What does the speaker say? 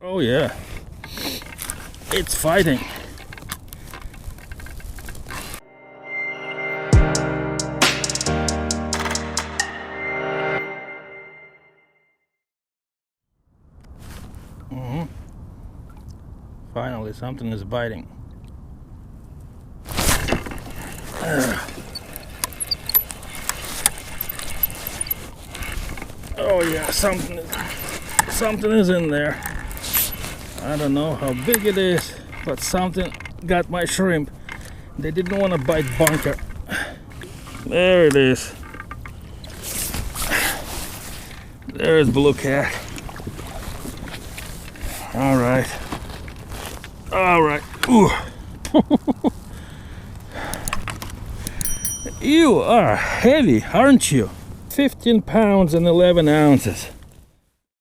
Oh yeah, it's fighting. Finally, something is biting. Oh yeah, something is in there. I don't know how big it is, but something got my shrimp. They didn't want to bite bunker. There it is. There's blue cat. All right. Ooh. You are heavy, aren't you? 15 pounds and 11 ounces.